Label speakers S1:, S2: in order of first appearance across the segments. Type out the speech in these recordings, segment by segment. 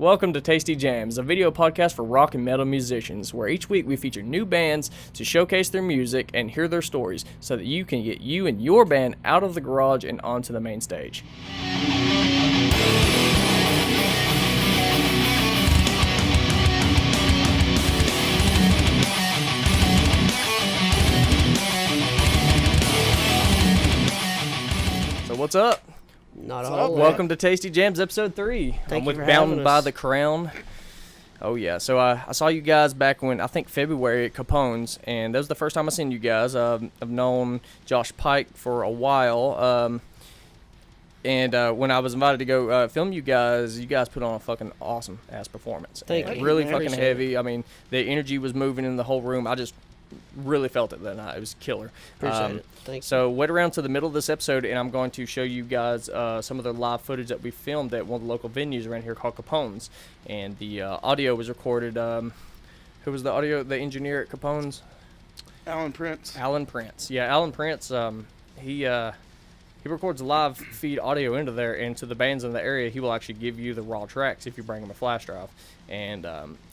S1: Welcome to Tasty Jamz, a video podcast for rock and metal musicians, where each week we feature new bands to showcase their music and hear their stories so that you can get you and your band out of the garage and onto the main stage. So what's up?
S2: Not a whole lot.
S1: Welcome to Tasty Jamz episode 3.
S2: Thank
S1: I'm
S2: you
S1: with
S2: for
S1: Bound
S2: having
S1: by
S2: us.
S1: the Crown. Oh yeah, so I saw you guys back when, I think February at Capone's, and that was the first time I seen you guys. I've known Josh Pike for a while, and when I was invited to go film you guys put on a fucking awesome ass performance.
S2: Thank
S1: And
S2: you.
S1: Really
S2: Man,
S1: fucking
S2: appreciate
S1: heavy. I mean, the energy was moving in the whole room. I just really felt it that night. It was killer.
S2: Appreciate it. Thanks.
S1: So wait around to the middle of this episode, and I'm going to show you guys some of the live footage that we filmed at one of the local venues around here called Capone's. And the audio was recorded. Who was the engineer at Capone's?
S3: Alan Prince.
S1: Alan Prince. Yeah, Alan Prince. He records live feed audio into there, and to the bands in the area, he will actually give you the raw tracks if you bring him a flash drive. And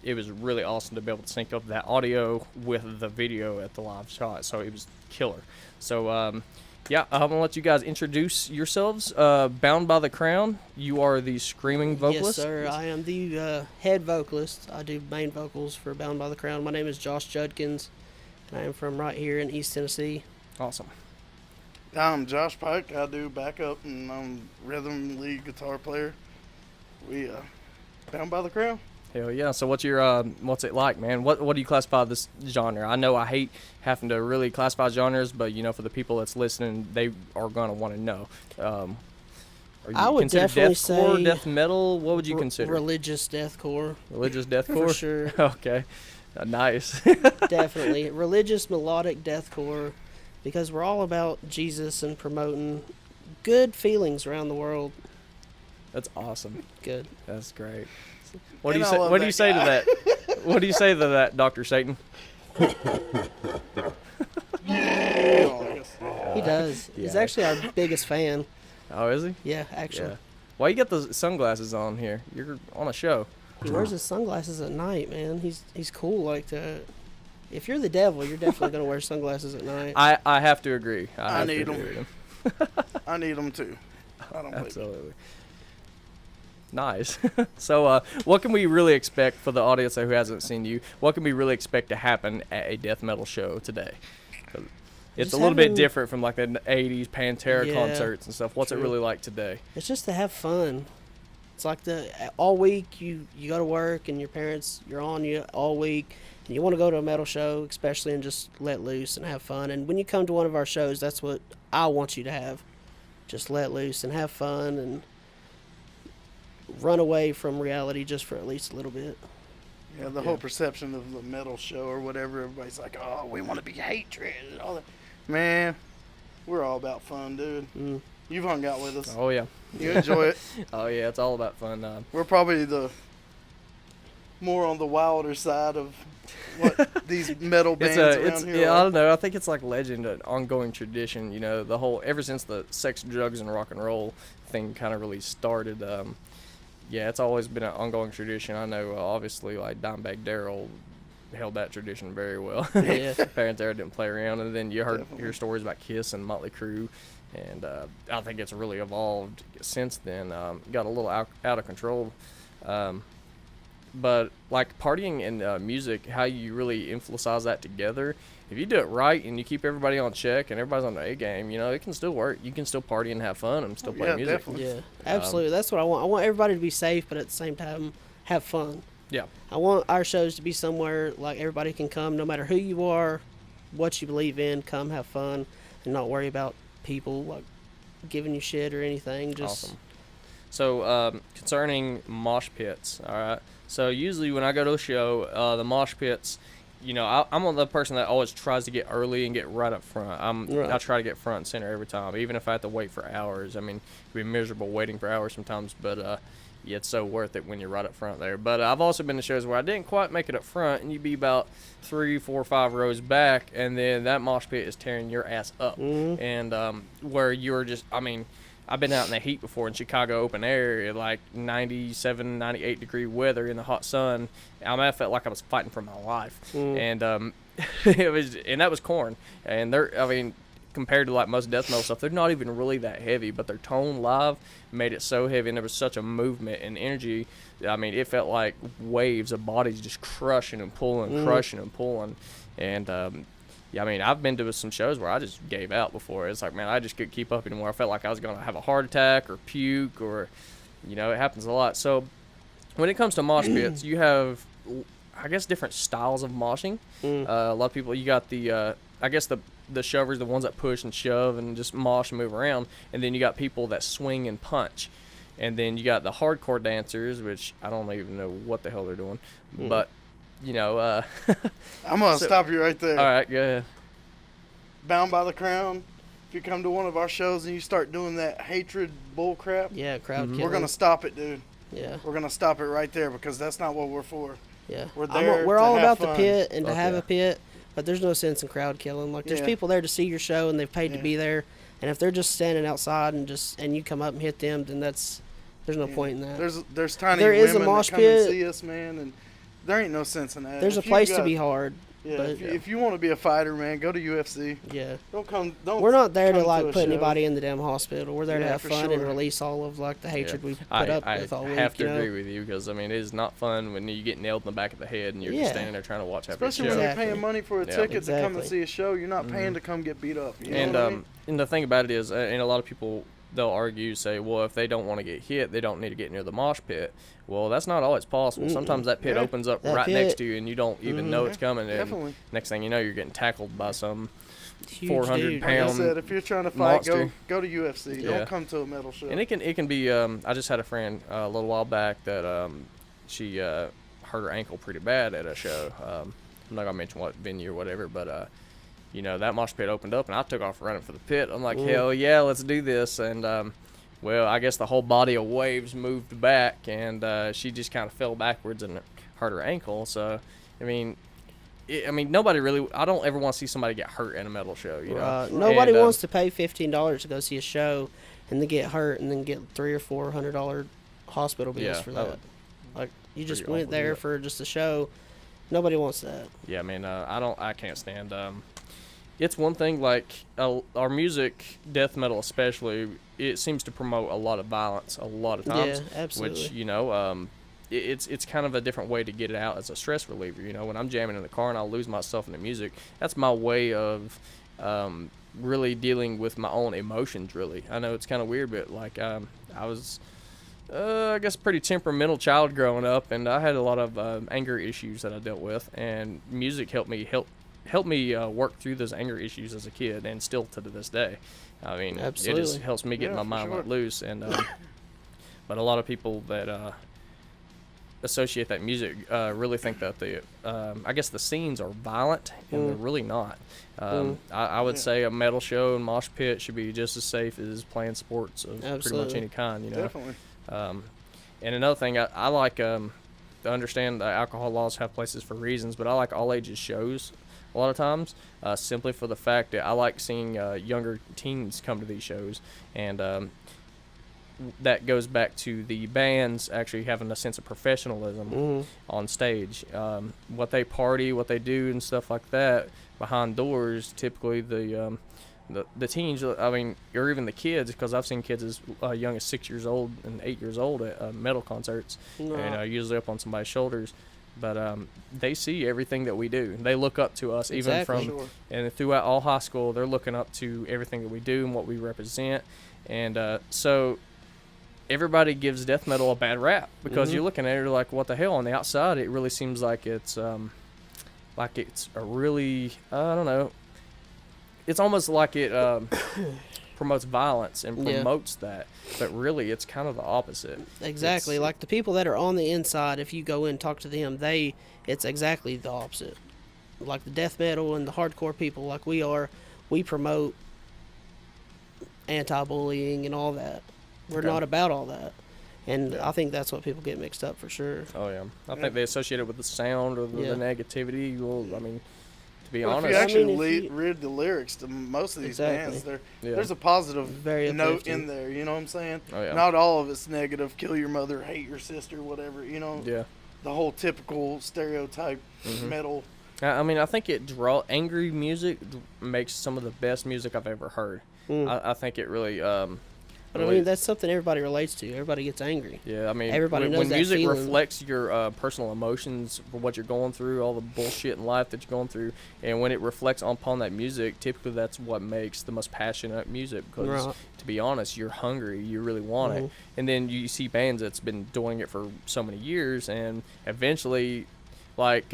S1: it was really awesome to be able to sync up that audio with the video at the live shot. So it was killer. So yeah, I'm gonna let you guys introduce yourselves. Bound by the Crown, you are the screaming vocalist.
S2: Yes, sir. I am the head vocalist. I do main vocals for Bound by the Crown. My name is Josh Judkins, and I am from right here in East Tennessee.
S1: Awesome.
S3: I'm Josh Pike. I do backup and I'm rhythm lead guitar player. We Bound by the Crown.
S1: Hell yeah. So what's it like, man? What do you classify this genre? I know I hate having to really classify genres, but you know, for the people that's listening, they are gonna want to know. Are you
S2: I would
S1: consider
S2: definitely
S1: deathcore,
S2: say
S1: death metal? What would you consider?
S2: Religious deathcore.
S1: Religious deathcore?
S2: For sure.
S1: Okay. Nice.
S2: Definitely. Religious melodic deathcore, because we're all about Jesus and promoting good feelings around the world.
S1: That's awesome.
S2: Good.
S1: That's great. What do
S3: And
S1: you
S3: I
S1: say?
S3: love
S1: What do you
S3: that
S1: say to
S3: guy.
S1: that? What do you say to that, Dr. Satan?
S3: Oh, yes.
S2: He does. He's
S1: yeah.
S2: actually our biggest fan.
S1: Oh, is he?
S2: Yeah, actually.
S1: Yeah. Why you got those sunglasses on here? You're on a show.
S2: He wears his sunglasses at night, man. He's cool like that. If you're the devil, you're definitely gonna wear sunglasses at night.
S1: I have to agree.
S3: I
S1: have to
S3: need 'em.
S1: agree with him.
S3: I need them too. I don't believe it.
S1: Absolutely. Nice. So, what can we really expect for the audience who hasn't seen you? What can we really expect to happen at a death metal show today? 'Cause it's
S2: Just
S1: a little bit
S2: having-
S1: different from like the 80s Pantera
S2: Yeah,
S1: concerts and stuff. What's it
S2: true.
S1: really like today?
S2: It's just to have fun. It's like all week you go to work and your parents you're on you all week and you want to go to a metal show, especially, and just let loose and have fun. And when you come to one of our shows, that's what I want you to have. Just let loose and have fun and run away from reality just for at least a little bit.
S3: Yeah, the whole perception of the metal show or whatever, everybody's like, oh, we want to be hatred and all that. Man, we're all about fun, dude.
S2: Mm.
S3: You've hung out with us.
S1: Oh yeah.
S3: You enjoy it.
S1: Oh yeah. It's all about fun.
S3: We're probably the more on the wilder side of what these metal bands around here
S1: yeah. I
S3: are.
S1: don't know. I think it's like legend, an ongoing tradition. You know, the whole ever since the sex, drugs, and rock and roll thing kind of really started. Yeah, it's always been an ongoing tradition. I know, obviously, like Dimebag Darrell held that tradition very well.
S2: Yeah.
S1: Pantera didn't play around, and then you hear
S3: Definitely.
S1: stories about Kiss and Motley Crue, and I think it's really evolved since then. Got a little out of control, but like partying and music, how you really emphasize that together. If you do it right and you keep everybody on check and everybody's on the A game, you know, it can still work. You can still party and have fun and still play
S3: Yeah,
S1: music.
S3: definitely.
S2: Yeah, absolutely. That's what I want. I want everybody to be safe, but at the same time, have fun.
S1: Yeah.
S2: I want our shows to be somewhere like everybody can come, no matter who you are, what you believe in. Come have fun and not worry about people like giving you shit or anything. Just
S1: Awesome. So, concerning mosh pits, all right. So usually when I go to a show, the mosh pits, you know, I'm the person that always tries to get early and get right up front.
S2: Right.
S1: I try to get front and center every time, even if I have to wait for hours. I mean, it can be miserable waiting for hours sometimes, but yeah, it's so worth it when you're right up front there. But I've also been to shows where I didn't quite make it up front, and you'd be about 3, 4, 5 rows back, and then that mosh pit is tearing your ass up.
S2: Mhm.
S1: And where you're just, I mean, I've been out in the heat before in Chicago open air, like 97, 98 degree weather in the hot sun. I felt like I was fighting for my life, and that was Korn, and compared to like most death metal stuff, they're not even really that heavy, but their tone live made it so heavy, and there was such a movement and energy. I mean, it felt like waves of bodies just crushing and pulling, crushing and pulling, and yeah, I mean, I've been to some shows where I just gave out before. It's like, man, I just couldn't keep up anymore. I felt like I was going to have a heart attack or puke or, it happens a lot. So when it comes to mosh pits, you have, I guess, different styles of moshing. A lot of people, you got the, I guess, the shovers, the ones that push and shove and just mosh and move around. And then you got people that swing and punch. And then you got the hardcore dancers, which I don't even know what the hell they're doing. But... I'm
S3: gonna stop you right there.
S1: All right, go ahead.
S3: Bound by the Crown. If you come to one of our shows and you start doing that hatred bull crap,
S2: crowd killing.
S3: we're gonna stop it, dude.
S2: Yeah,
S3: we're gonna stop it right there because that's not what we're for.
S2: Yeah,
S3: we're there.
S2: We're
S3: to
S2: all
S3: have
S2: about
S3: fun.
S2: the pit and to have a pit, but there's no sense in crowd killing. Like there's people there to see your show and they've paid to be there, and if they're just standing outside and you come up and hit them, then there's no point in that.
S3: There's tiny
S2: there
S3: women
S2: is a mosh
S3: that come
S2: pit.
S3: and see us, man, and there ain't no sense in that.
S2: There's a place to be hard.
S3: Yeah,
S2: but
S3: if you want to be a fighter, man, go to UFC.
S2: Yeah.
S3: Don't.
S2: We're not there to
S3: come
S2: put anybody in the damn hospital. We're there to have
S3: for
S2: fun and
S3: sure.
S2: release all of like the hatred we put up with all week.
S1: I have to agree with you because it is not fun when you get nailed in the back of the head and you're just standing there trying to watch after
S3: Especially
S1: a show.
S3: when you're paying money for a ticket to come and see a show. You're not paying to come get beat up. You know what I mean?
S1: And the thing about it is, and a lot of people, they'll argue, say, well, if they don't want to get hit, they don't need to get near the mosh pit. Well, that's not always possible. Sometimes that pit opens up right next to you, and you don't even know it's coming. And
S3: definitely.
S1: Next thing you know, you're getting tackled by some 400-pound
S3: Like I said, if you're trying to fight,
S1: monster.
S3: go to UFC.
S1: Yeah.
S3: Don't come to a metal show.
S1: And it can be. I just had a friend a little while back that she hurt her ankle pretty bad at a show. I'm not gonna mention what venue or whatever, but that mosh pit opened up, and I took off running for the pit. I'm like, hell yeah, let's do this. And well, I guess the whole body of waves moved back, and she just kind of fell backwards and hurt her ankle. So, I mean, nobody really. I don't ever want to see somebody get hurt at a metal show. You know,
S2: nobody wants to pay $15 to go see a show and then get hurt and then get $300 or $400 hospital bills for that. Like you just went there for just a show. Nobody wants that.
S1: Yeah, I can't stand. It's one thing like our music, death metal especially. It seems to promote a lot of violence a lot of times.
S2: Yeah, absolutely.
S1: Which it's kind of a different way to get it out as a stress reliever. When I'm jamming in the car and I'll lose myself in the music, that's my way of really dealing with my own emotions. Really, I know it's kind of weird, but like I was. I guess a pretty temperamental child growing up, and I had a lot of anger issues that I dealt with, and music helped me work through those anger issues as a kid, and still to this day.
S2: Absolutely.
S1: It just helps me get my mind let loose, and but a lot of people that associate that music really think that I guess the scenes are violent, and they're really not. I would say a metal show and mosh pit should be just as safe as playing sports of pretty much any kind.
S3: Definitely.
S1: And another thing, I like to understand that alcohol laws have places for reasons, but I like all ages shows a lot of times, simply for the fact that I like seeing younger teens come to these shows, and that goes back to the bands actually having a sense of professionalism on stage. What they party, what they do, and stuff like that behind doors. Typically, the teens, or even the kids, because I've seen kids as young as 6 years old and 8 years old at metal concerts, and usually up on somebody's shoulders. But they see everything that we do. They look up to us, even from, and throughout all high school, they're looking up to everything that we do and what we represent. And so everybody gives death metal a bad rap because you're looking at it like, what the hell? On the outside, it really seems like it's a really, I don't know. It's almost like it promotes violence and promotes that, but really it's kind of the opposite.
S2: Exactly. Like the people that are on the inside, if you go in and talk to them, it's exactly the opposite. Like the death metal and the hardcore people like we promote anti-bullying and all that. We're not about all that. And I think that's what people get mixed up for sure.
S1: Oh, yeah. I think they associate it with the sound or the negativity. Well, to be
S3: Well,
S1: honest.
S3: if you actually
S2: if you-
S3: read the lyrics to most of these
S2: Exactly.
S3: bands,
S1: Yeah.
S3: there's a positive
S2: Very
S3: note
S2: uplifting.
S3: in there. You know what I'm saying?
S1: Oh, yeah.
S3: Not all of it's negative. Kill your mother, hate your sister, whatever. You know,
S1: Yeah.
S3: the whole typical stereotype
S1: Mm-hmm.
S3: metal.
S1: I mean, I think angry music makes some of the best music I've ever heard. I think it really.
S2: But I mean, that's something everybody relates to. Everybody gets angry.
S1: Yeah, I mean,
S2: Everybody knows
S1: when
S2: that
S1: music
S2: feeling.
S1: reflects your personal emotions for what you're going through, all the bullshit in life that you're going through, and when it reflects upon that music, typically that's what makes the most passionate music. Because
S2: Right.
S1: to be honest, you're hungry, you really want it, and then you see bands that's been doing it for so many years, and eventually, like.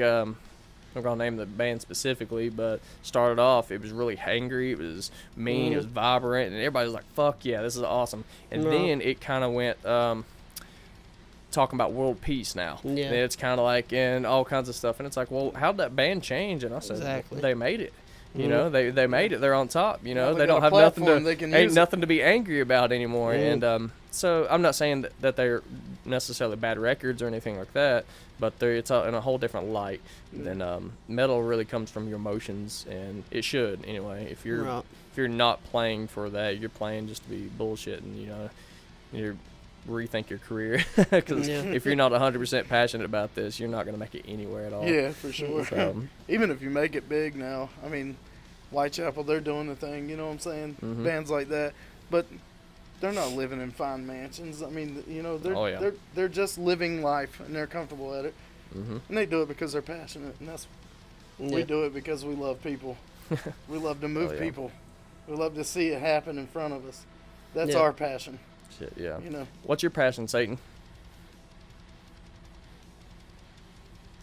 S1: I'm gonna name the band specifically, but started off it was really hangry, it was mean, it was vibrant, and everybody was like, "Fuck yeah, this is awesome." And then it kind of went talking about world peace now.
S2: Yeah.
S1: And it's kind of like and all kinds of stuff, and it's like, well, how'd that band change? And I said,
S2: Exactly.
S1: they made it. You know, they made it. They're on top. You know,
S3: Well,
S1: they
S3: they got
S1: don't
S3: a
S1: have nothing
S3: platform they can
S1: ain't
S3: use it.
S1: nothing to be angry about anymore. And so I'm not saying that they're necessarily bad records or anything like that, but it's in a whole different light than metal really comes from your emotions, and it should anyway. If you're not playing for that, you're playing just to be bullshit, and you're rethink your career because if you're not 100% passionate about this, you're not going to make it anywhere at all.
S3: Yeah, for sure.
S1: So,
S3: Even if you make it big now, I mean, Whitechapel, they're doing the thing. You know what I'm saying?
S1: Mhm.
S3: Bands like that, but they're not living in fine mansions. I mean, you know, they're just living life and they're comfortable at it, and they do it because they're passionate, and that's we do it because we love people. We love to move people. We love to see it happen in front of us. That's our passion.
S1: shit, yeah.
S3: You know,
S1: What's your passion, Satan?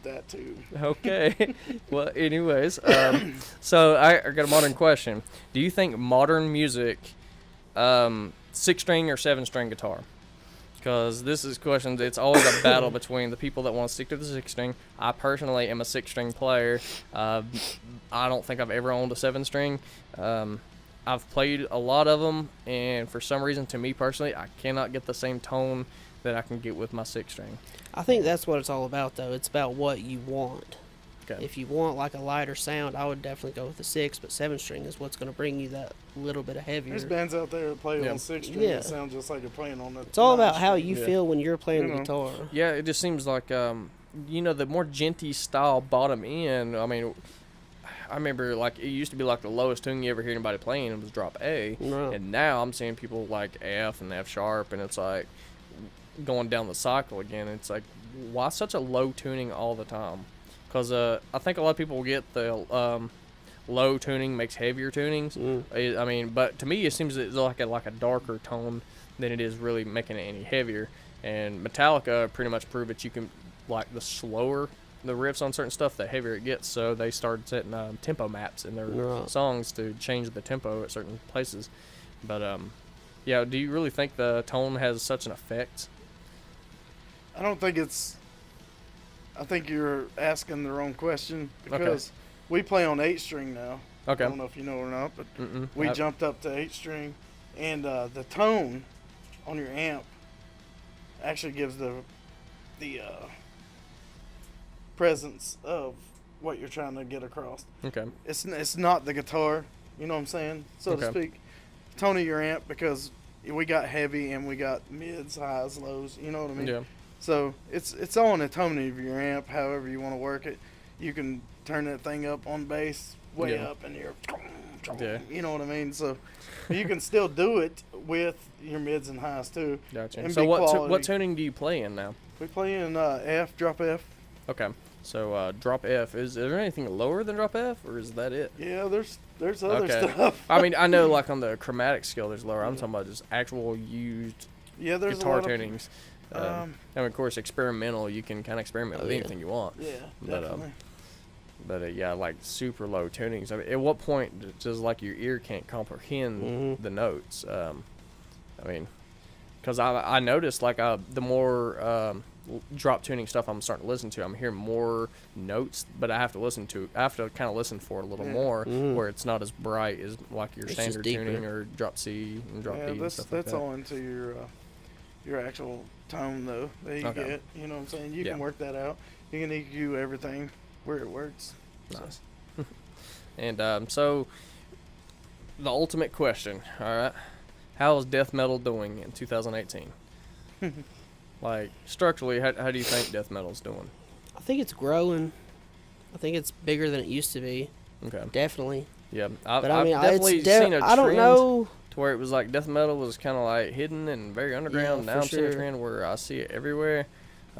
S3: that too.
S1: Okay. Well, anyways, so I got a modern question. Do you think modern music, 6-string or 7-string guitar? Because this is questions. It's always a battle between the people that want to stick to the 6-string. I personally am a 6-string player. I don't think I've ever owned a 7-string. I've played a lot of them, and for some reason, to me personally, I cannot get the same tone that I can get with my 6-string.
S2: I think that's what it's all about, though. It's about what you want.
S1: Okay.
S2: If you want like a lighter sound, I would definitely go with the 6, but 7-string is what's going to bring you that little bit of heavier.
S3: There's bands out there that play
S1: Yeah.
S3: on 6-string
S2: Yeah.
S3: that sound just like they're playing on the.
S2: It's all about how
S3: 9-string.
S2: you feel when you're playing
S3: You
S2: the
S3: know.
S2: guitar.
S1: Yeah, it just seems like, the more genty style bottom end, I mean, I remember, like, it used to be, like, the lowest tune you ever hear anybody playing, it was drop A.
S2: Right.
S1: And now I'm seeing people like F and F sharp, and it's like going down the cycle again. It's like, why such a low tuning all the time? Because I think a lot of people get the low tuning makes heavier tunings. I mean, but to me, it seems it's like a darker tone than it is really making it any heavier. And Metallica pretty much prove that you can, like, the slower the riffs on certain stuff, the heavier it gets. So they started setting tempo maps in their
S2: Right.
S1: songs to change the tempo at certain places. But yeah, do you really think the tone has such an effect?
S3: I don't think it's. I think you're asking the wrong question because we play on 8-string now.
S1: Okay.
S3: I don't know if you know or not, but
S1: Mm-mm.
S3: we jumped up to 8-string, and the tone on your amp actually gives the presence of what you're trying to get across.
S1: Okay.
S3: It's not the guitar, you know what I'm saying, so to
S1: Okay.
S3: speak. Tone of your amp, because we got heavy and we got mids, highs, lows. You know what I mean?
S1: Yeah.
S3: So it's all in the tone of your amp. However you want to work it, you can turn that thing up on bass way
S1: Yeah.
S3: up, and you're,
S1: Yeah.
S3: you know what I mean. So you can still do it with your mids and highs too.
S1: Gotcha.
S3: And
S1: So
S3: be
S1: what
S3: quality.
S1: tuning do you play in now?
S3: We play in F, drop F.
S1: Okay. So drop F. Is there anything lower than drop F, or is that it?
S3: Yeah, there's other
S1: Okay.
S3: stuff.
S1: I mean, I know like on the chromatic scale there's lower. I'm talking about just actual used
S3: Yeah, there's
S1: guitar
S3: a lot
S1: tunings. And of course, experimental. You can kind of experiment with anything you want.
S3: Yeah,
S1: But,
S3: definitely.
S1: But yeah, like super low tunings. I mean, at what point does like your ear can't comprehend the notes? I mean, because I noticed like the more drop tuning stuff I'm starting to listen to, I'm hearing more notes, but I have to kind of listen for it a little more, where it's not as bright as like your
S2: It's just
S1: standard
S2: deeper.
S1: tuning or drop C and drop D and
S3: that's
S1: stuff like that.
S3: all into your actual tone though that you
S1: Okay.
S3: get. You know what I'm saying? You
S1: Yeah.
S3: can work that out. You can EQ everything where it works. So,
S1: Nice. And so, the ultimate question, all right, how is death metal doing in 2018? Like, structurally, how do you think death metal's doing?
S2: I think it's growing. I think it's bigger than it used to be.
S1: Okay.
S2: Definitely.
S1: Yeah,
S2: But
S1: I've
S2: I mean,
S1: definitely seen a trend
S2: I don't know.
S1: to where it was like death metal was kind of like hidden and very underground.
S2: Yeah,
S1: Now
S2: for
S1: I'm seeing a
S2: sure.
S1: trend where I see it everywhere.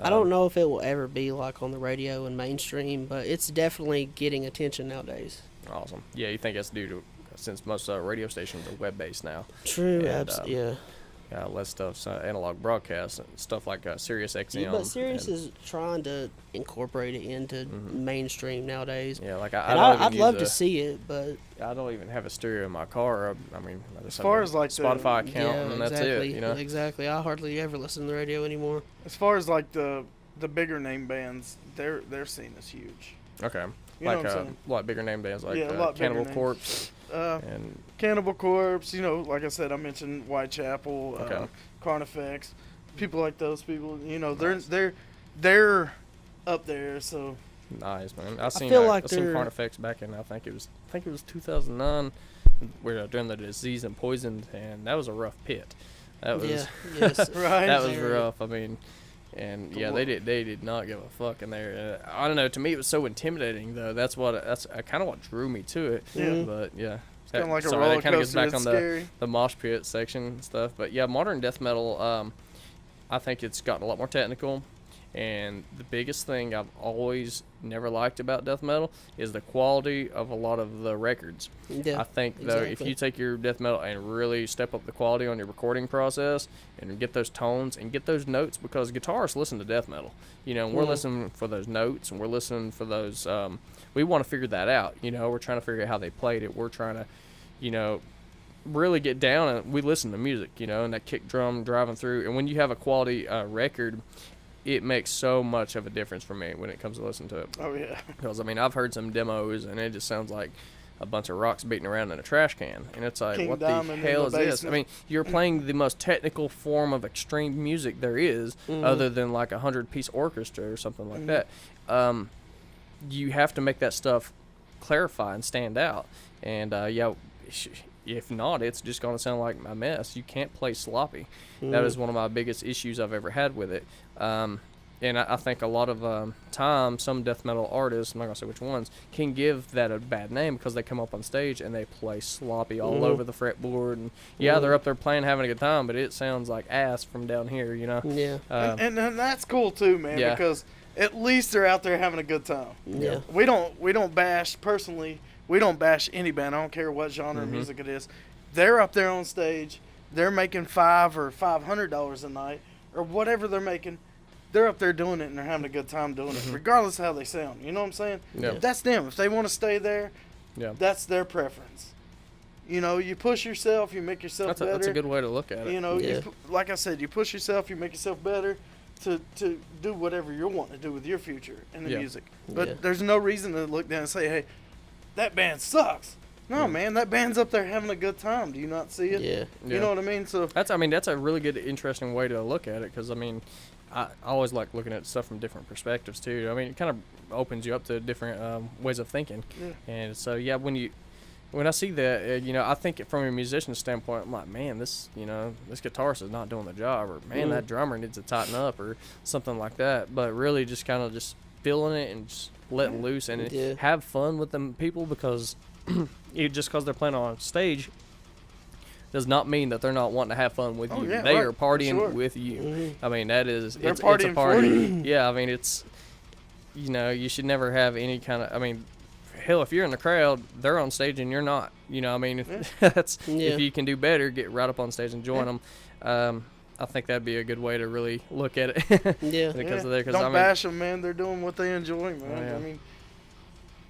S2: I don't know if it will ever be like on the radio and mainstream, but it's definitely getting attention nowadays.
S1: Awesome. Yeah, you think that's due to, since most radio stations are web-based now.
S2: True,
S1: And,
S2: yeah.
S1: Less stuff, analog broadcasts and stuff like Sirius XM.
S2: Yeah, but Sirius is trying to incorporate it into mainstream nowadays.
S1: Yeah, like
S2: I'd love to see it, but
S1: I don't even have a stereo in my car. I mean, I just
S3: as far
S1: have
S3: as like
S1: Spotify account,
S2: yeah,
S1: and that's
S2: exactly,
S1: it. You know,
S2: exactly. I hardly ever listen to the radio anymore.
S3: As far as like the bigger name bands, their scene is huge.
S1: Okay,
S3: You know
S1: like
S3: what I'm saying?
S1: a lot bigger name bands like
S3: Yeah, a lot bigger
S1: Cannibal
S3: names.
S1: Corpse and
S3: Cannibal Corpse, you know, like I said, I mentioned Whitechapel,
S1: Okay.
S3: Carnifex, people like those people. You know,
S1: Nice.
S3: they're up there. So
S1: nice, man. I seen
S2: feel like
S1: I seen
S2: they're-
S1: Carnifex back in I think it was 2009. We're during the Disease and Poison, and that was a rough pit. That was
S2: Yeah, yes.
S3: right.
S1: that was
S2: Very.
S1: rough. I mean, and yeah, they did not give a fuck in there. I don't know. To me, it was so intimidating though. That's kind of what drew me to it.
S3: Yeah.
S1: But yeah,
S3: It's kind of like a
S1: sorry,
S3: roller
S1: that kind of gets
S3: coaster.
S1: back
S3: It's
S1: on
S3: scary.
S1: the mosh pit section and stuff. But yeah, modern death metal. I think it's gotten a lot more technical. And the biggest thing I've always never liked about death metal is the quality of a lot of the records.
S2: Yeah,
S1: I think, though, if
S2: exactly.
S1: you take your death metal and really step up the quality on your recording process and get those tones and get those notes, because guitarists listen to death metal, you know, and we're listening for those notes and we're listening for those, we want to figure that out, you know, we're trying to figure out how they played it. We're trying to, you know, really get down and we listen to music, you know, and that kick drum driving through. And when you have a quality record, it makes so much of a difference for me when it comes to listening to it.
S3: Oh yeah.
S1: Because, I mean, I've heard some demos, and it just sounds like a bunch of rocks beating around in a trash can. And it's like,
S3: King
S1: what the
S3: Diamond in
S1: hell
S3: the
S1: is this? I
S3: basement.
S1: mean, you're playing the most technical form of extreme music there is, other than like a 100-piece orchestra or something like that. You have to make that stuff clarify and stand out. And, if not, it's just going to sound like a mess. You can't play sloppy. That is one of my biggest issues I've ever had with it. And I think a lot of time, some death metal artists, I'm not going to say which ones, can give that a bad name because they come up on stage and they play sloppy all over the fretboard. And yeah, they're up there playing, having a good time, but it sounds like ass from down here, you know?
S2: Yeah.
S3: And that's cool too, man,
S1: Yeah.
S3: because at least they're out there having a good time.
S2: Yeah.
S3: We don't bash personally. We don't bash any band. I don't care what genre of music it is. They're up there on stage. They're making $500 or $500 a night or whatever they're making. They're up there doing it and they're having a good time doing it, regardless of how they sound. You know what I'm saying?
S1: Yeah.
S3: That's them. If they want to stay there, that's their preference. You know, you push yourself, you make yourself better.
S1: That's a good way to look at it.
S3: You know,
S2: Yeah.
S3: like I said, you push yourself, you make yourself better to do whatever you're wanting to do with your future in the music. But
S2: Yeah.
S3: there's no reason to look down and say, hey, that band sucks. No, man, that band's up there having a good time. Do you not see it?
S2: Yeah.
S3: You know what I mean? So
S1: That's a really good, interesting way to look at it because, I mean, I always like looking at stuff from different perspectives, too. I mean, it kind of opens you up to different ways of thinking.
S3: Yeah.
S1: And so, yeah, when I see that, you know, I think from a musician standpoint, I'm like, man, this guitarist is not doing the job, or man, that drummer needs to tighten up, or something like that. But really, just kind of just feeling it and just letting loose and have fun with them people, because just because they're playing on stage does not mean that they're not wanting to have fun with you.
S3: Yeah,
S1: They
S3: right,
S1: are partying
S3: for sure.
S1: with you. I mean,
S3: They're
S1: it's a
S3: partying for
S1: party.
S3: you.
S1: Yeah, I mean, it's, you know, you should never have any kind of, I mean, hell, if you're in the crowd, they're on stage and you're not. You know, I mean, if you can do better, get right up on stage and join them. I think that'd be a good way to really look at it.
S2: Yeah.
S1: When it comes to there, 'cause,
S3: Don't
S1: I mean,
S3: bash them, man. They're doing what they enjoy, man.
S1: Oh, yeah.
S3: I mean,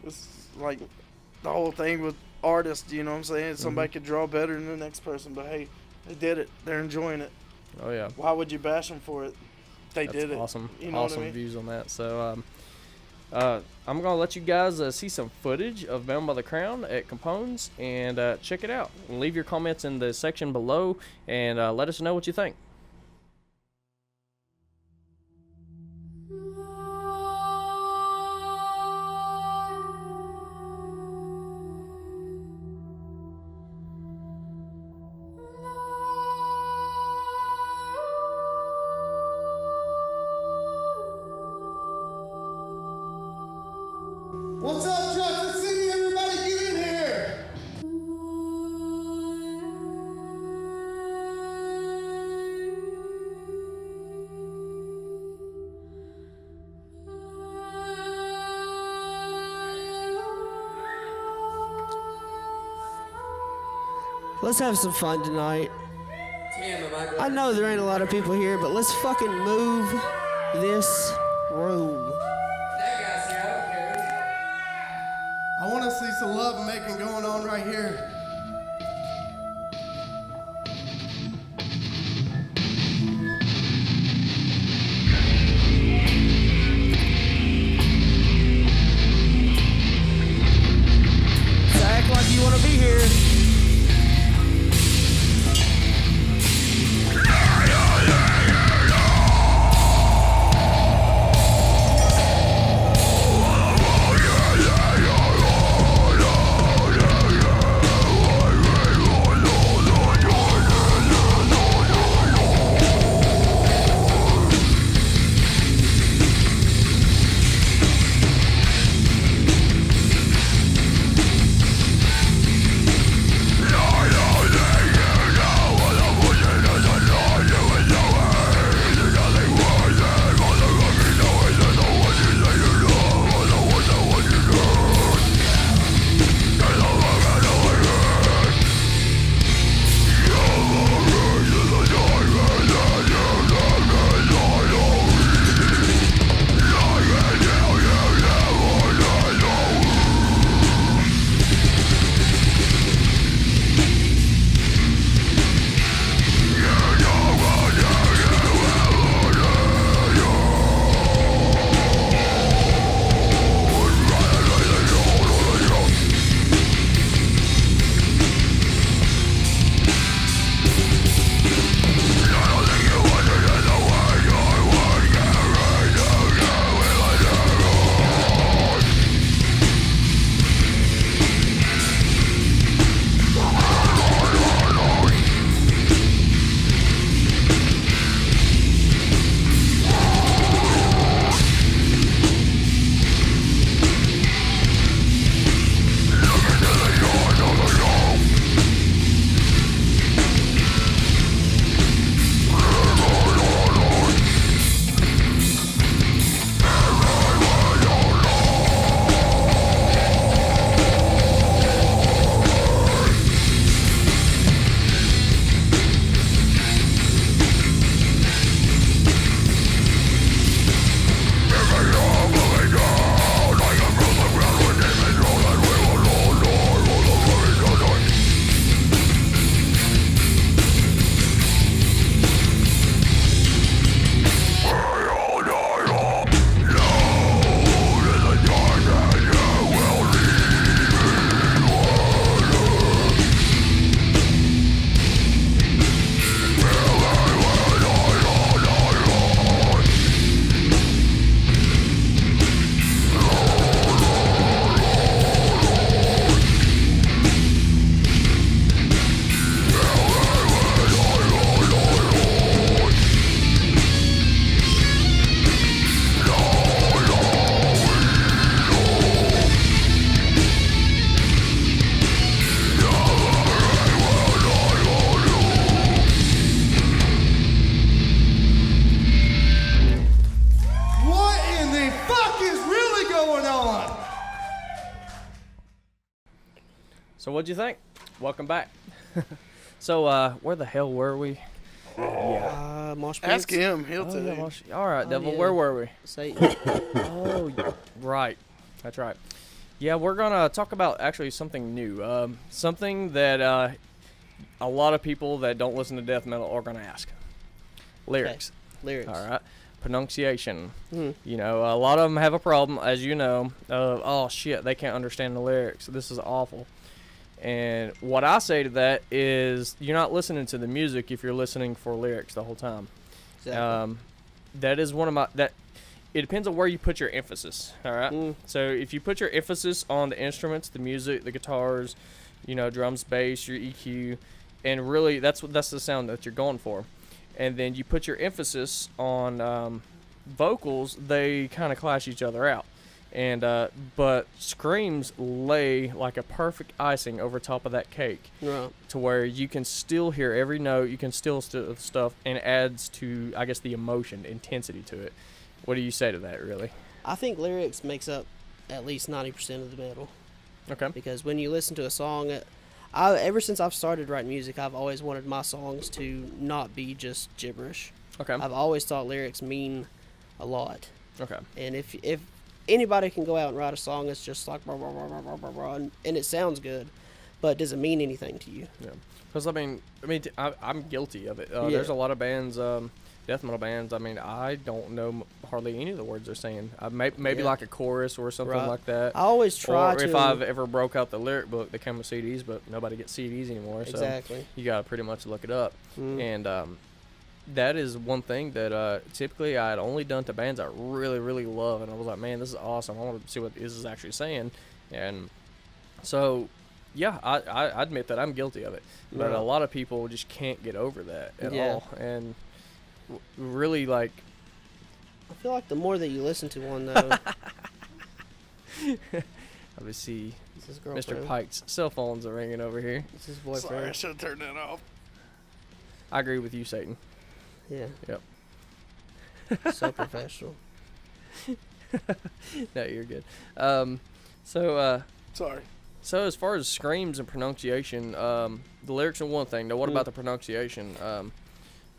S3: it's like the whole thing with artists, you know what I'm saying? Somebody could draw better than the next person, but hey, they did it. They're enjoying it.
S1: oh yeah.
S3: Why would you bash them for it? They
S1: That's
S3: did it.
S1: awesome.
S3: You know
S1: Awesome
S3: what I mean?
S1: views on that. So, I'm gonna let you guys see some footage of Bound by the Crown at Capone's and check it out. And leave your comments in the section below and let us know what you think.
S2: let's have some fun tonight. I know there ain't a lot of people here, but let's fucking move this room.
S4: I want to see some love making going on right here.
S2: So act like you want to be here.
S1: So what'd you think? Welcome back. So where the hell were we? Yeah.
S2: Mosh
S3: Ask
S2: pits?
S3: him. He'll tell you.
S1: All right, Devil.
S2: yeah.
S1: Where were we?
S2: Satan.
S1: Oh, right. That's right. Yeah, we're gonna talk about actually something new. Something that a lot of people that don't listen to death metal are gonna ask. Lyrics.
S2: Okay. Lyrics.
S1: All right. Pronunciation.
S2: Mm.
S1: You know, a lot of them have a problem, as you know, of, oh shit, they can't understand the lyrics. This is awful. And what I say to that is, you're not listening to the music if you're listening for lyrics the whole time.
S2: Exactly.
S1: That is one of my it depends on where you put your emphasis. All right.
S2: Mm.
S1: So if you put your emphasis on the instruments, the music, the guitars, you know, drums, bass, your EQ, and really that's the sound that you're going for. And then you put your emphasis on vocals, they kind of clash each other out. And but screams lay like a perfect icing over top of that cake,
S2: Right.
S1: to where you can still hear every note, you can still stuff, and it adds to, I guess, the emotion, intensity to it. What do you say to that, really?
S2: I think lyrics makes up at least 90% of the metal.
S1: Okay.
S2: Because when you listen to a song, Ever since I've started writing music, I've always wanted my songs to not be just gibberish.
S1: Okay.
S2: I've always thought lyrics mean a lot.
S1: Okay.
S2: And if anybody can go out and write a song that's just like blah, blah, blah, blah, blah, blah, and it sounds good, but it doesn't mean anything to you.
S1: Yeah. Because I'm guilty of it. There's a lot of bands, death metal bands. I mean, I don't know hardly any of the words they're saying. Maybe like a chorus or something like that.
S2: I always try
S1: to. Or if I've ever broke out the lyric book, they come with CDs, but nobody gets CDs anymore.
S2: Exactly.
S1: So you gotta pretty much look it up. And that is one thing that typically I had only done to bands I really, really love, and I was like, man, this is awesome. I want to see what this is actually saying. And so, yeah, I admit that I'm guilty of it, but a lot of people just can't get over that at all. And really, like,
S2: I feel like the more that you listen to one, though.
S1: Obviously, Mr. Pike's cell phones are ringing over here.
S2: It's his boyfriend.
S3: Sorry, I should have turned that off.
S1: I agree with you, Satan.
S2: Yeah.
S1: Yep.
S2: So professional.
S1: No, you're good.
S3: Sorry.
S1: So as far as screams and pronunciation, the lyrics are one thing. Now, what about the pronunciation?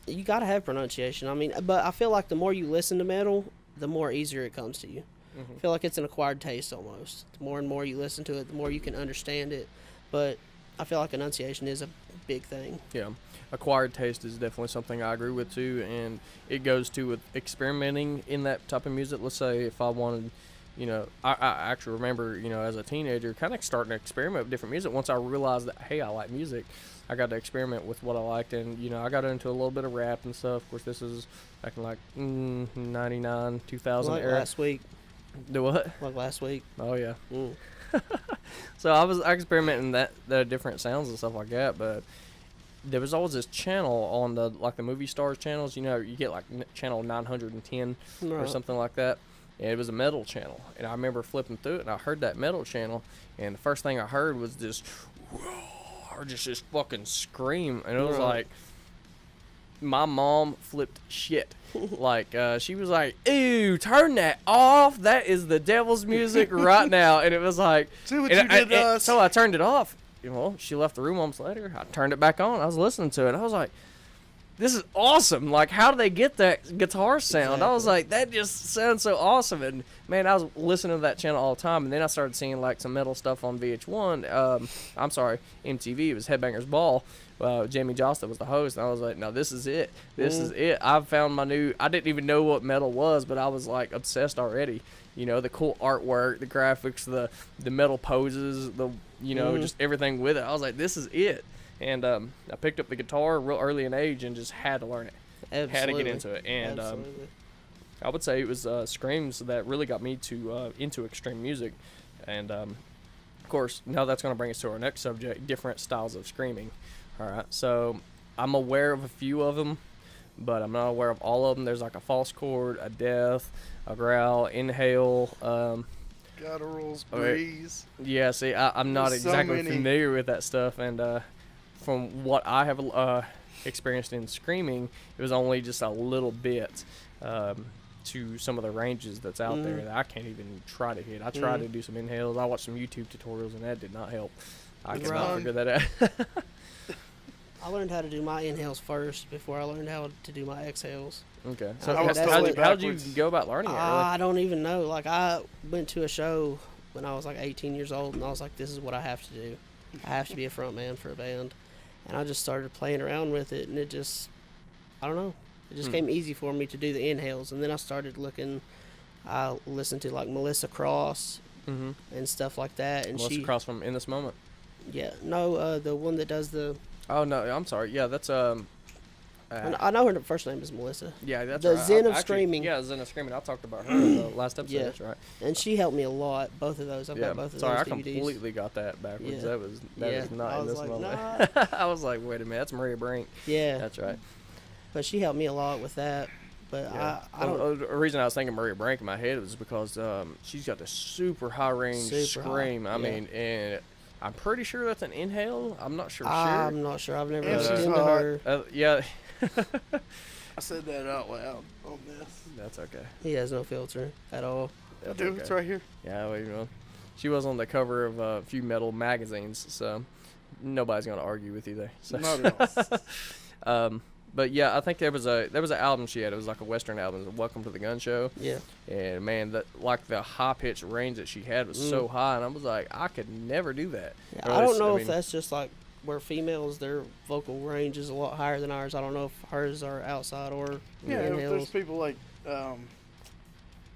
S2: You gotta have pronunciation. I mean, but I feel like the more you listen to metal, the more easier it comes to you. I feel like it's an acquired taste almost. The more and more you listen to it, the more you can understand it. But I feel like enunciation is a big thing. Yeah.
S1: Acquired taste is definitely something I agree with too, and it goes to with experimenting in that type of music. Let's say if I wanted, I actually remember, as a teenager, kind of starting to experiment with different music. Once I realized that, hey, I like music, I got to experiment with what I liked, and I got into a little bit of rap and stuff. Of course, this is back in like 99, 2000
S2: like
S1: era.
S2: Last week.
S1: Do what?
S2: Like last week.
S1: Oh yeah. So I experimenting the different sounds and stuff like that, but there was always this channel on the movie stars channels. You get like channel 910 or something like that. And it was a metal channel, and I remember flipping through it, and I heard that metal channel, and the first thing I heard was this, or just this fucking scream, and it was like, my mom flipped shit. Like, she was like, ew, turn that off. That is the devil's music right now. And it was like,
S3: see what you did to us.
S1: So I turned it off. Well, she left the room moments later. I turned it back on. I was listening to it. I was like, this is awesome. Like, how do they get that guitar sound? Exactly. I was like, that just sounds so awesome. And, man, I was listening to that channel all the time. And then I started seeing, like, some metal stuff on VH1. I'm sorry, MTV. It was Headbangers Ball. Jamie Josta was the host. And I was like, no, this is it. This is it. I've found my new... I didn't even know what metal was, but I was, like, obsessed already. The cool artwork, the graphics, the metal poses, just everything with it. I was like, this is it. And I picked up the guitar real early in age and just had to learn it.
S2: Absolutely.
S1: Had to get into it. And I would say it was screams that really got me into extreme music. And, of course, now that's going to bring us to our next subject, different styles of screaming. All right, so I'm aware of a few of them, but I'm not aware of all of them. There's like a false chord, a death, a growl, inhale.
S3: Gutturals, breeze.
S1: Yeah, see, I'm not exactly familiar with that stuff, and from what I have experienced in screaming, it was only just a little bit to some of the ranges that's out there that I can't even try to hit. I tried to do some inhales. I watched some YouTube tutorials, and that did not help. I could not figure that out.
S2: I learned how to do my inhales first before I learned how to do my exhales.
S1: Okay. So how did you go about learning it? Really?
S2: I don't even know. Like, I went to a show when I was like 18 years old, and I was like, this is what I have to do. I have to be a front man for a band. And I just started playing around with it, and it just, I don't know. It just came easy for me to do the inhales. And then I started I listened to like Melissa Cross and stuff like that. And
S1: Melissa Cross from In This Moment?
S2: Yeah. No, the one that does the...
S1: Oh, no, I'm sorry. Yeah, that's...
S2: I know her first name is Melissa.
S1: Yeah, that's
S2: the
S1: right.
S2: Zen of Screaming.
S1: Yeah, Zen of Screaming. I talked about her in the last episode.
S2: Yeah.
S1: That's right.
S2: And she helped me a lot. Both of those. I've got both of those DVDs.
S1: I completely got that backwards.
S2: Yeah.
S1: That is not In This Moment.
S2: Nah.
S1: I was like, wait a minute, that's Maria Brink.
S2: Yeah.
S1: That's right.
S2: But she helped me a lot with that. But
S1: yeah.
S2: I don't...
S1: The reason I was thinking Maria Brink in my head was because she's got this super high range scream. I mean, and I'm pretty sure that's an inhale. I'm not sure.
S2: I'm not sure. I've never listened to her.
S1: Yeah.
S3: I said that out loud on this.
S1: That's okay.
S2: He has no filter at all.
S3: Dude, it's right here.
S1: Yeah, well, she was on the cover of a few metal magazines, so nobody's gonna argue with you there. So.
S3: Not at all.
S1: But yeah, I think there was an album she had. It was like a Western album. It was Welcome to the Gun Show.
S2: Yeah.
S1: And man, the high pitched range that she had was so high, and I was like, I could never do that.
S2: Yeah, I don't know if that's just like where females, their vocal range is a lot higher than ours. I don't know if hers are outside or
S3: there's people like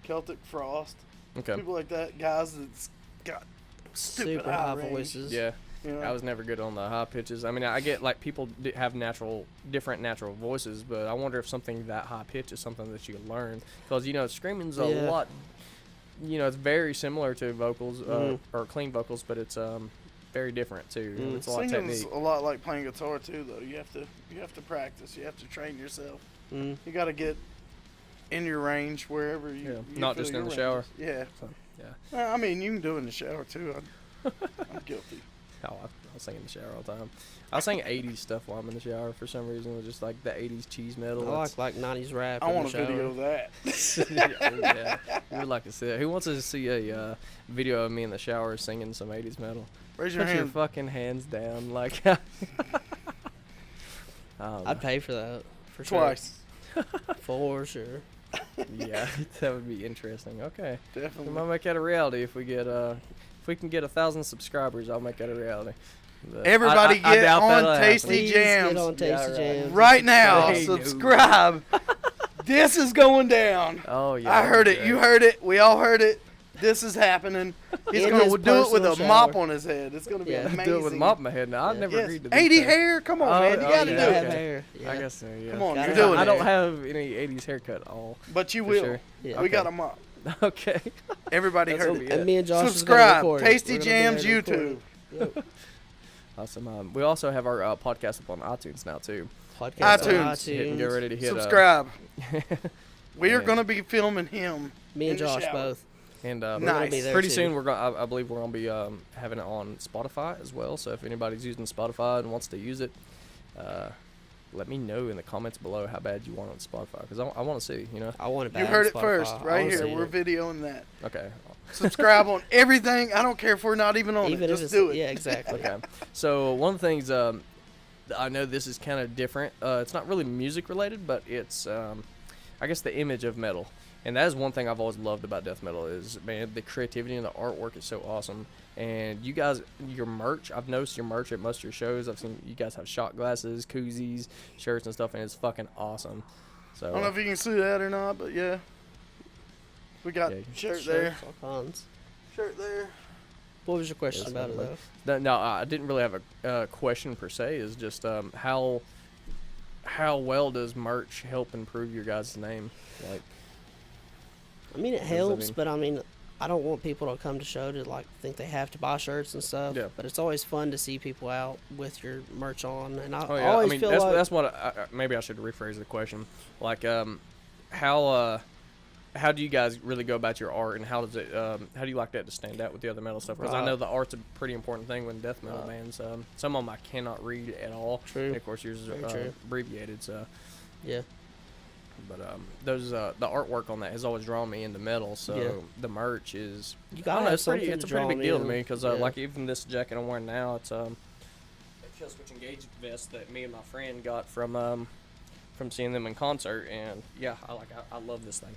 S3: Celtic Frost, people like that, guys that's got stupid
S2: super high voices.
S1: Yeah.
S3: You know?
S1: I was never good on the high pitches. I mean, I get like people have different natural voices, but I wonder if something that high pitch is something that you can learn. Because, screaming's a lot, it's very similar to vocals or clean vocals, but it's very different too. It's a lot of technique.
S3: Singing's a lot like playing guitar too, though. You have to practice. You have to train yourself. You got to get in your range wherever you
S1: not just in the shower.
S3: Yeah.
S1: So, yeah.
S3: I mean, you can do it in the shower too. I'm guilty.
S1: Oh, I sing in the shower all the time. I sing 80s stuff while I'm in the shower for some reason. It's just like the 80s cheese metal.
S2: I like 90s rap.
S3: I want a video of that.
S1: Yeah. We would like to see that. Who wants to see a video of me in the shower singing some 80s metal?
S3: Raise your
S1: Put
S3: hand.
S1: your fucking hands down. Like,
S2: I'd pay for that. For
S3: Twice.
S2: Sure. For sure.
S1: Yeah, that would be interesting. Okay.
S3: Definitely.
S1: We might make that a reality if we get if we can get 1,000 subscribers. I'll make that a reality. But
S3: everybody get on Tasty
S2: Please
S3: Jamz.
S2: Get on Tasty Jamz.
S3: Right now. Subscribe. This is going down.
S1: Oh, yeah.
S3: I heard it. You heard it. We all heard it. This is happening. He's going to do it with a mop on his head. It's going to be amazing.
S1: Do it with a mop on my head. Now, I've never agreed to this.
S3: 80 hair? Come on, man. You got to do it.
S2: Hair.
S1: I guess so, yeah.
S3: Come on, you're doing it.
S1: I don't have any 80s haircut at all.
S3: But you will.
S1: Sure.
S2: Yeah.
S3: We got a mop.
S1: Okay.
S3: Everybody heard it.
S2: And me and Josh
S3: Subscribe.
S2: Is
S3: Tasty Jamz YouTube.
S2: Yep.
S1: Awesome. We also have our podcast up on iTunes now, too.
S3: iTunes.
S1: Get ready to hit
S3: subscribe. We are going to be filming him.
S2: Me and Josh both.
S1: And
S3: nice.
S1: Pretty soon, I believe we're going to be having it on Spotify as well. So if anybody's using Spotify and wants to use it, let me know in the comments below how bad you want it on Spotify. Because I want to see,
S2: I want it bad.
S3: You heard it
S2: Spotify.
S3: first, right here. We're videoing that.
S1: Okay.
S3: Subscribe on everything. I don't care if we're not even on it. Just do it.
S2: Yeah, exactly.
S1: Okay. So one of the things I know this is kind of different. It's not really music related, but it's I guess the image of metal. And that is one thing I've always loved about death metal is, man, the creativity and the artwork is so awesome. And you guys, your merch, I've noticed your merch at most of your shows. I've seen you guys have shot glasses, koozies, shirts and stuff, and it's fucking awesome. So
S3: I don't know if you can see that or not, but yeah. We got shirt there. Shirt there.
S2: What was your question about it, though?
S1: No, I didn't really have a question per se. It's just how well does merch help improve your guys' name? Like,
S2: I mean, it helps, but I mean, I don't want people to come to show to like think they have to buy shirts and stuff. Yeah. But it's always fun to see people out with your merch on, and I always feel like
S1: that's what maybe I should rephrase the question. Like, how do you guys really go about your art, and how does it how do you like that to stand out with the other metal stuff? Because I know the art's a pretty important thing with death metal bands. Some of them I cannot read at all.
S2: True.
S1: And of course, yours is abbreviated. So
S2: yeah.
S1: But those the artwork on that has always drawn me into metal. So the merch is
S2: it's a pretty
S1: big deal to me because like even this jacket I'm wearing now, it's a kill switch engage vest that me and my friend got from seeing them in concert, and I love this thing,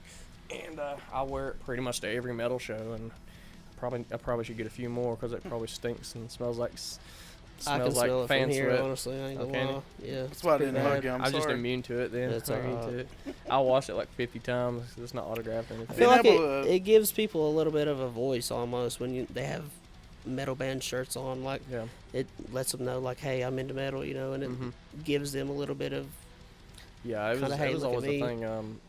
S1: and I wear it pretty much to every metal show, and I probably should get a few more because it probably stinks and smells like.
S2: I can smell it
S1: fan
S2: from here,
S1: sweat.
S2: honestly. I ain't gonna lie. Yeah.
S3: That's why I didn't hug you. I'm
S1: just immune to it then. I'll wash it like 50 times. It's not autographed or anything.
S2: I feel like it gives people a little bit of a voice almost when they have metal band shirts on. Like, it lets them know, like, hey, I'm into metal, and it gives them a little bit of.
S1: Yeah, it was always the thing.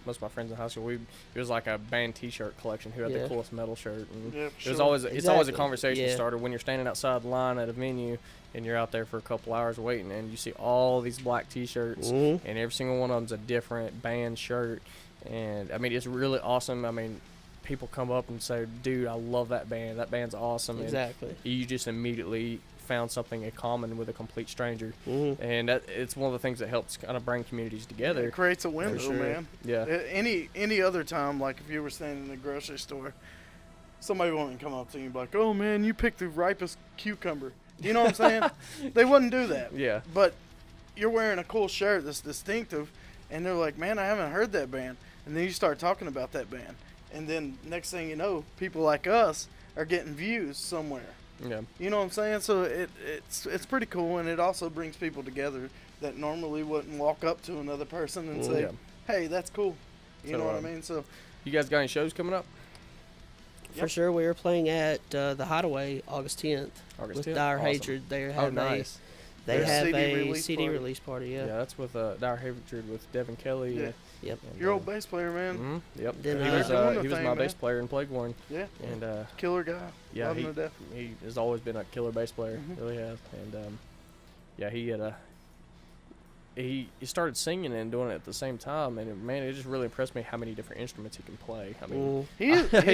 S1: Most of my friends in high school, it was like a band T-shirt collection. Who had the coolest metal shirt? And it's always a conversation starter when you're standing outside the line at a venue and you're out there for a couple hours waiting, and you see all these black T-shirts, and every single one of them's a different band shirt. And I mean, it's really awesome. I mean, people come up and say, "Dude, I love that band. That band's awesome."
S2: Exactly.
S1: And you just immediately found something in common with a complete stranger, and it's one of the things that helps kind of bring communities together.
S3: It creates a window, man.
S1: Yeah.
S3: Any other time, like if you were standing in a grocery store, somebody wouldn't come up to you and be like, "Oh man, you picked the ripest cucumber." You know what I'm saying? They wouldn't do that.
S1: Yeah.
S3: But you're wearing a cool shirt that's distinctive, and they're like, man, I haven't heard that band. And then you start talking about that band. And then next thing you know, people like us are getting views somewhere.
S1: Yeah.
S3: You know what I'm saying? So it's pretty cool, and it also brings people together that normally wouldn't walk up to another person and say, hey, that's cool. You know what I mean? So
S1: you guys got any shows coming up?
S2: For sure, we are playing at the Hideaway August 10th with Dire Hatred. They have
S1: nice.
S2: They have a
S3: CD
S2: CD release party. Yeah,
S1: that's with Dire Hatred with Devin Kelly.
S3: Yeah.
S2: Yep.
S3: And, your old bass player, man.
S1: Mm-hmm. Yep.
S2: Then,
S1: he was my bass player in Plagueborn.
S3: Yeah.
S1: And
S3: killer guy.
S1: Yeah,
S3: Love him to death.
S1: He has always been a killer bass player. Really has. And yeah, he had he started singing and doing it at the same time, and it just really impressed me how many different instruments he can play. I mean,
S3: he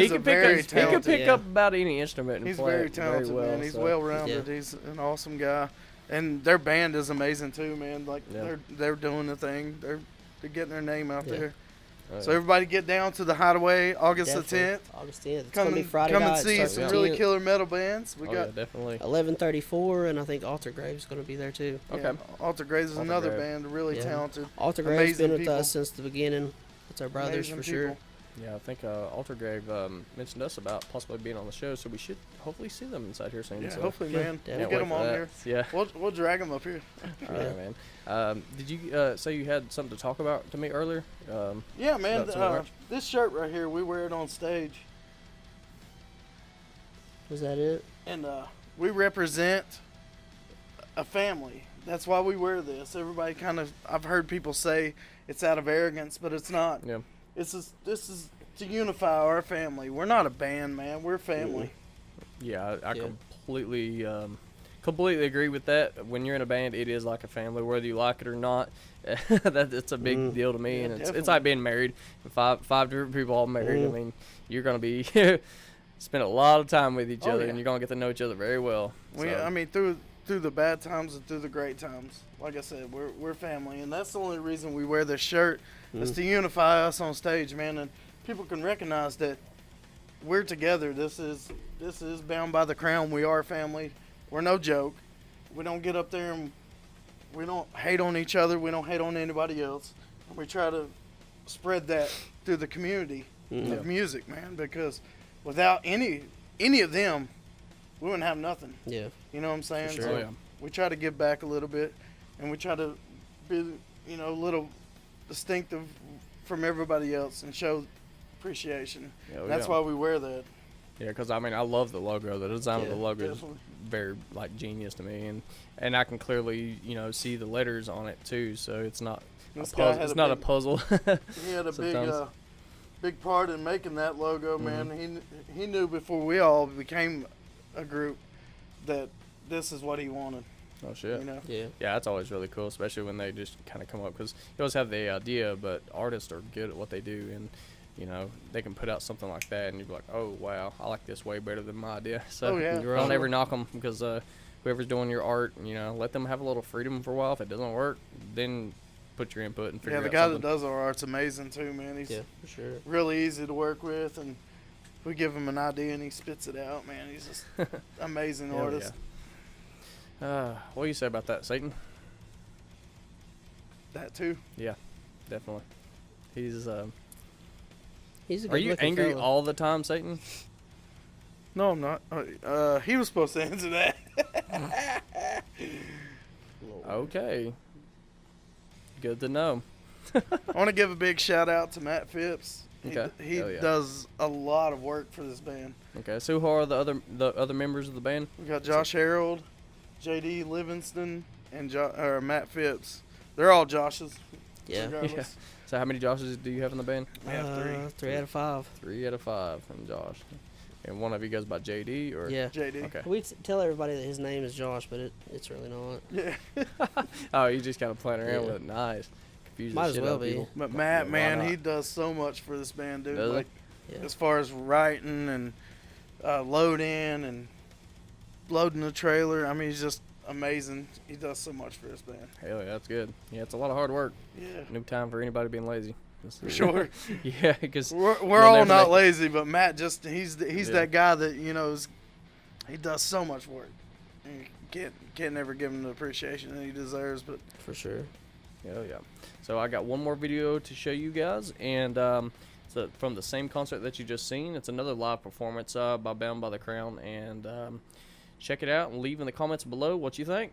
S3: can
S1: pick up about any instrument and
S3: he's
S1: play
S3: very
S1: it
S3: talented,
S1: very well.
S3: man. He's well-rounded. Yeah. He's an awesome guy, and their band is amazing too, man. Like they're doing the thing. They're getting their name out there. So everybody get down to the Hideaway August the 10th.
S2: August 10th. It's gonna be Friday night.
S3: Come and see some really killer metal bands. We got
S1: definitely
S2: 11:34, and I think Alter Grave's going to be there too.
S3: Okay. Yeah, Alter Graves is another band, really talented.
S2: Alter Grave's been with us since the beginning. It's our brothers for sure.
S1: Yeah, I think Alter Grave mentioned us about possibly being on the show, so we should hopefully see them inside here soon.
S3: Yeah,
S1: so.
S3: hopefully, man. We'll get them on here.
S1: Yeah.
S3: We'll drag them up here.
S1: Man. Did you say you had something to talk about to me earlier?
S3: Yeah, man. This shirt right here, we wear it on stage.
S2: Was that it?
S3: And we represent a family. That's why we wear this. Everybody I've heard people say it's out of arrogance, but it's not.
S1: Yeah.
S3: This is to unify our family. We're not a band, man. We're family.
S1: Yeah, I completely agree with that. When you're in a band, it is like a family, whether you like it or not. That's a big deal to me, and it's like being married. Five different people all married. I mean, you're gonna be spend a lot of time with each other, and you're gonna get to know each other very well.
S3: I mean, through the bad times and through the great times. Like I said, we're family, and that's the only reason we wear this shirt is to unify us on stage, man, and people can recognize that we're together. This is Bound by the Crown. We are family. We're no joke. We don't get up there and we don't hate on each other. We don't hate on anybody else. And we try to spread that through the community of music, man, because without any of them, we wouldn't have nothing.
S2: Yeah.
S3: You know what I'm saying?
S1: For sure.
S3: So we try to give back a little bit, and we try to be, a little distinctive from everybody else and show appreciation. That's why we wear that.
S1: Yeah, because I mean, I love the logo. The design of the logo
S3: definitely.
S1: is very genius to me, and I can clearly see the letters on it too. So it's not a puzzle.
S3: He had a big part in making that logo, man. He knew before we all became a group that this is what he wanted.
S1: Oh shit!
S2: Yeah,
S1: that's always really cool, especially when they just kind of come up, because you always have the idea, but artists are good at what they do, and they can put out something like that, and you're like, oh wow, I like this way better than my idea. So don't ever knock them, because whoever's doing your art, let them have a little freedom for a while. If it doesn't work, then put your input and figure out
S3: the guy that does our art's amazing too, man. He's
S2: for sure
S3: really easy to work with, and we give him an idea and he spits it out, man. He's just amazing artist.
S1: What do you say about that, Satan?
S3: That too?
S1: Yeah, definitely. He's
S2: a good
S1: Are you angry
S2: fella.
S1: all the time, Satan?
S3: No, I'm not. He was supposed to answer that.
S1: Okay. Good to know.
S3: I want to give a big shout out to Matt Phipps. He does a lot of work for this band.
S1: Okay, so who are the other members of the band?
S3: We got Josh Harold, J.D. Livingston, and Matt Phipps. They're all Joshes.
S2: Yeah.
S1: So how many Joshes do you have in the band?
S3: We have 3.
S2: 3 out of 5.
S1: 3 out of 5 from Josh. And one of you goes by J.D. or?
S2: Yeah.
S3: J.D.
S1: Okay.
S2: We tell everybody that his name is Josh, but it's really not.
S3: Yeah.
S1: Oh, you just kind of playing around with it. Nice.
S2: Might as well be.
S3: But Matt, man, he does so much for this band, dude.
S1: Does
S3: as far as writing and loading and loading the trailer. I mean, he's just amazing. He does so much for this band.
S1: Hell yeah, that's good. Yeah, it's a lot of hard work.
S3: Yeah.
S1: No time for anybody being lazy.
S3: For sure.
S1: Yeah, because
S3: we're all not lazy, but Matt he's that guy that he does so much work. Can't never give him the appreciation that he deserves, but
S2: for sure.
S1: Yeah. So I got one more video to show you guys, and so from the same concert that you just seen. It's another live performance by Bound by the Crown, and check it out and leave in the comments below what you think.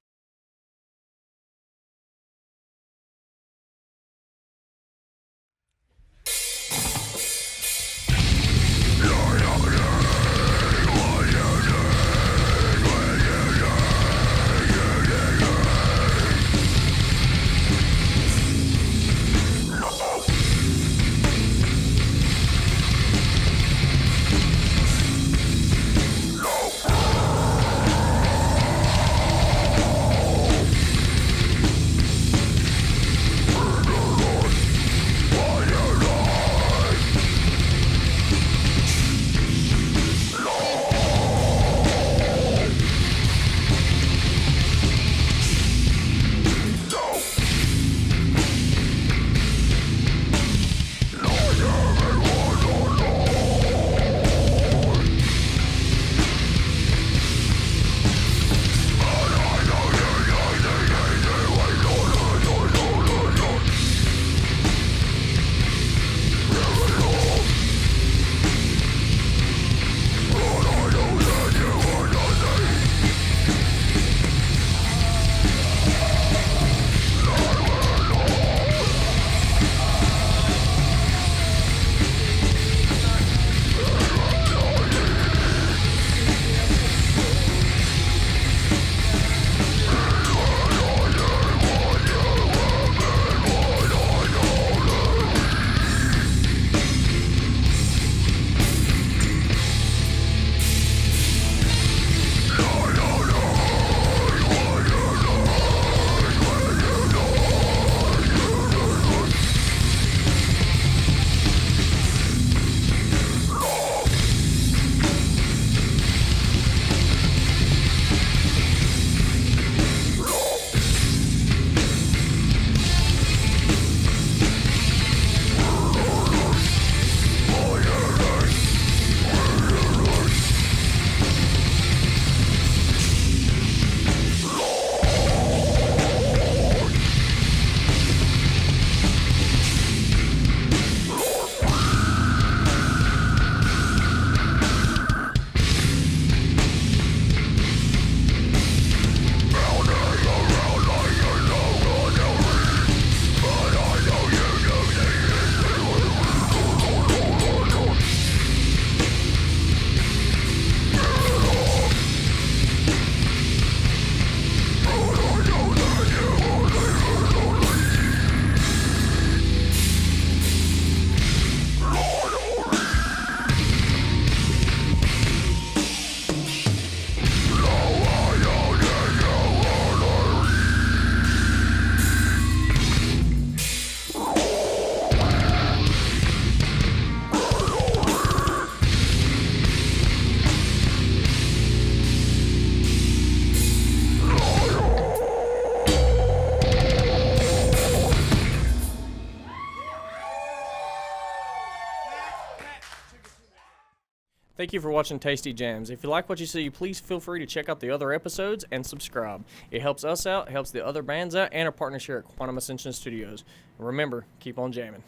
S1: Thank you for watching Tasty Jamz. If you like what you see, please feel free to check out the other episodes and subscribe. It helps us out, helps the other bands out, and our partners here at Quantum Ascension Studios. And remember, keep on jamming.